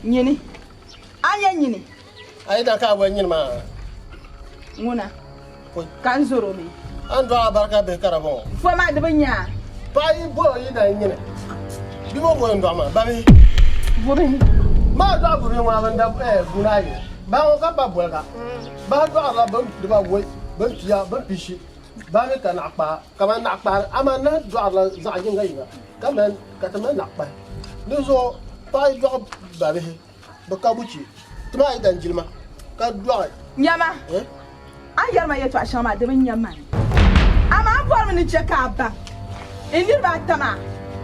Nyini. Anya nyini. Ai da ka wan nyini ma. Nguna. Kan zoro mi. An do barka be karabo. Fo ma de banya. Pa yi bo yi da nyini. Bi mo go ndo ma ba mi. Bobe. Ma do bu mi ma ban da guna yi. Ba o ka ba bo ka. Ba do ala ba do ba wo. Ba tiya ba pishi. Ba mi ka na pa. Ka ma na pa ama na do ala za yin ga yi. Ka men ka ta na pa. Nizo pa yi do ba be. Ba ka buci. Tuma yi dan jilma. Ka do. Nyama. An yarma yeto ashama de nyama. Ama bor mi je ka ba. Eni ba tama.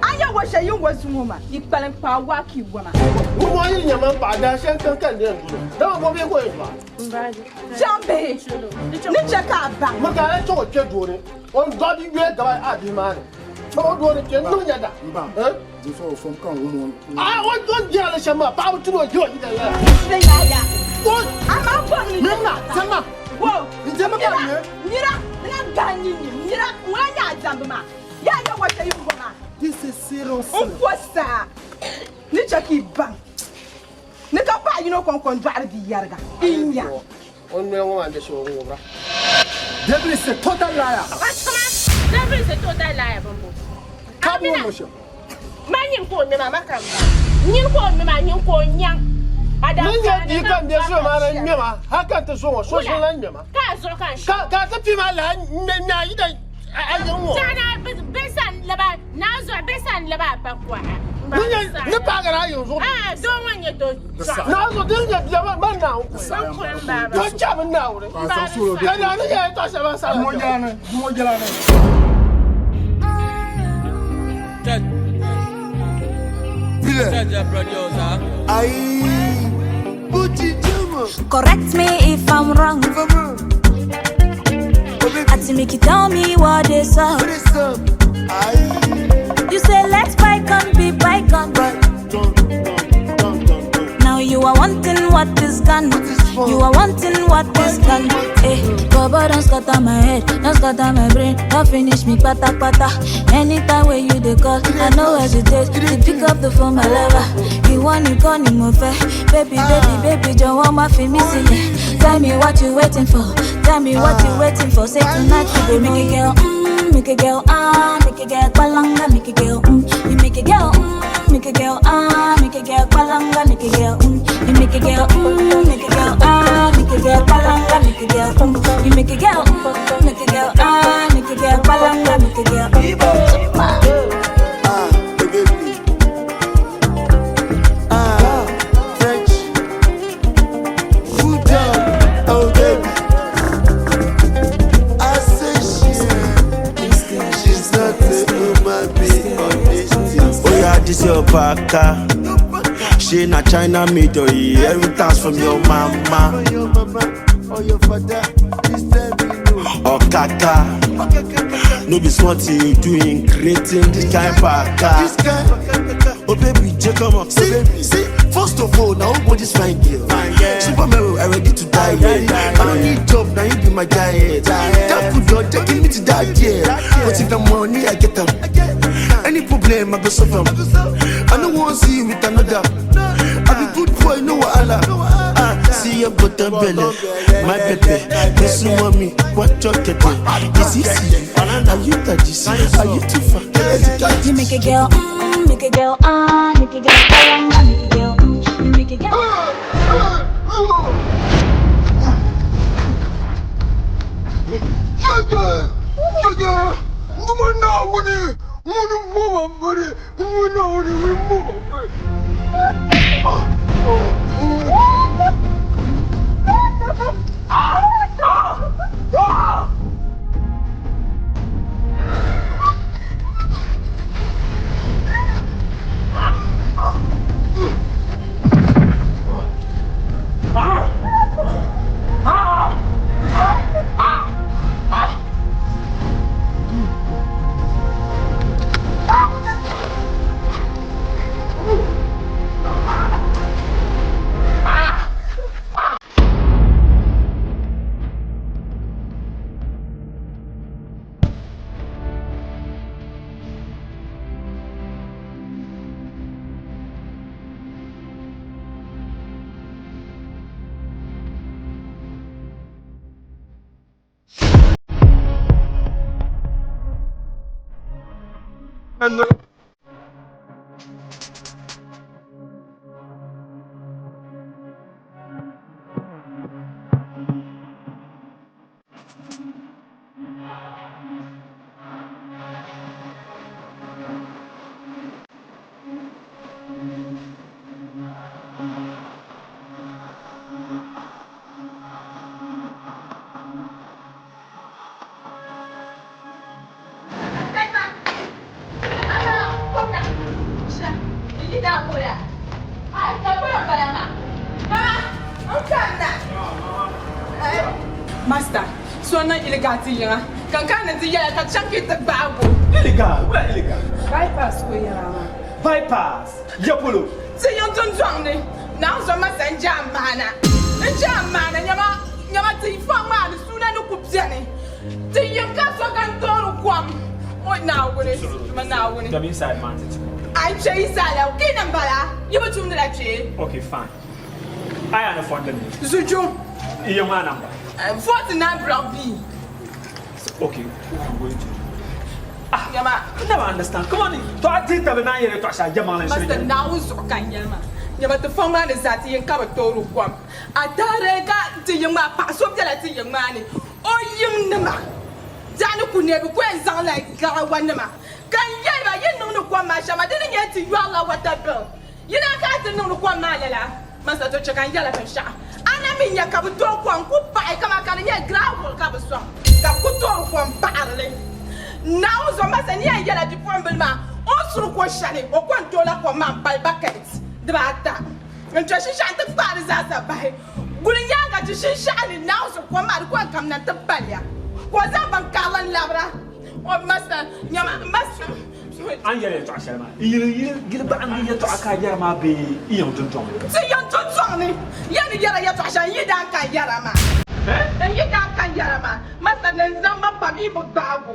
Anya wo she yin wasu muma. Ikpalen pa wa ki wama. Wo mo yin nyama pa da shen kan de. Da mo be ko yi ba. Jambe. Ni je ka ba. Ma ka le to ke do ni. On do di we ga ba a di ma ni. Ma do ni ke no nya da. Di fo fo kan wo mo. Ah, on do di ala shama pa bu tuno jo yi da la. Ne ya ya. Ama bor mi. Mema, sama. Wo. Ni je ma ba ni. Nira, na ganyi ni. Nira, wa ya zambe ma. Ya ya wo she yin wama. This is serious. On posta. Ni chaki bang. Ni ka pa you know kon dwar bi yarga. Inya. On me on ande so ngo bra. Debre c'est total liar. Debre c'est total liar bombo. Kabu mo sho. Manyin ko me mama kan ba. Nyin ko me ma nyin ko nyang. Adam ka di kan de so ma na nyema. Haka ta so so so na nyema. Ka so kan shi. Ka ta fi ma la na yi da ayin wo. Sana besan laba na zo besan laba ba kwa. Ni pa ga ra yin zo. Ah, don wanye to. Na zo din ya biya ba na ku. Ko cha ban na wure. Kana ni ya to sa ba sa. Mo jala na. Correct me if I'm wrong. I to make you tell me what is up. You say let's bygone be bygone. Now you are wanting what is gone. You are wanting what is gone. Eh, Bobo don't scatter my head, don't scatter my brain, don't finish me pata pata. Anytime when you dey call, I know hesitate to pick up the phone, my lover. You want you call him over, baby, don't want my feel missing. Tell me what you waiting for, tell me what you waiting for. Say tonight you go make a girl, make a girl, make a girl, balanga, make a girl, you make a girl, make a girl, make a girl, balanga, make a girl, you make a girl, make a girl, make a girl, balanga, make a girl, you make a girl, make a girl, make a girl, balanga, make a girl. French, food down, oh baby. I say she's not a human being on this thing. Oh yeah, this your baka. She na China made oh yeah, everything's from your mama. Or your father, this time you know. Oh kaka, no be smart thing you doing, creating this kind baka. This kind, oh baby, just come up, see, first of all, now nobody's fine girl. Superman, I ready to die, yeah. I don't need job, now you be my guy, that good Lord taking me to that, yeah. But if the money, I get them. Any problem, I go solve them. I don't want to see you with another. I be good boy, no wahala. See your butter belly, my baby. Listen want me, what you're getting. Is easy. Are you that this? Are you too far? You make a girl, make a girl, make a girl, make a girl, you make a girl. Master, so na illegal yanga. Kan kan nanti ya ka chanki ta bago. Illegal, where illegal? Bypass ko yama. Bypass. Yapolo. Se yon ton ne. Na so ma san jamana. Jamana nyama ti fama ni suna no kupjane. Ti yon ka so kan toro kwam. O na wore. Na wore. Come inside, man. I chase ala. Okay nambala. You want to la che? Okay, fine. I understand them. Zuju. Your man number. 49 block B. Okay, I'm going to. Yama, I never understand. Come on, to I think that I hear to say Jamal and Master now so kan yama. Yama to former is that yin ka toru kwam. Atare ga ti yama pa so bi la ti yama ni. O yim nama. Janu ku ne bi kwen zan like ga wanama. Kan yaba yin no kwam ma shama de ne ti you all water bill. Yina ka ti no kwam ma lela. Master to check kan yala ben sha. Ana min ya ka bu to kwam ku pa e kama kan ye gravel ka bu so. Ka ku to kwam parle. Now so ma se ni ya yala di kwam ma. On suru ko shale o ko ntola ko ma bal bucket. De bata. Nto shi sha ta fa za za bai. Gurin ya ga shi shale now so ko ma ko kam na ta balya. Ko za ban kalan labra. O master nyama master. An yɛrɛ tɔ asɛrɛ ma yiri ba an yɛ tɔ a ka yɛrɛ ma bɛ i yɛn tun tɔn. Si yɛn tun tɔn ni yanni yɛrɛ yɛ tɔ asɛrɛ yi dan ka yɛrɛ ma. Yi dan ka yɛrɛ ma masa ne zan ma pa mi bɔ baabu.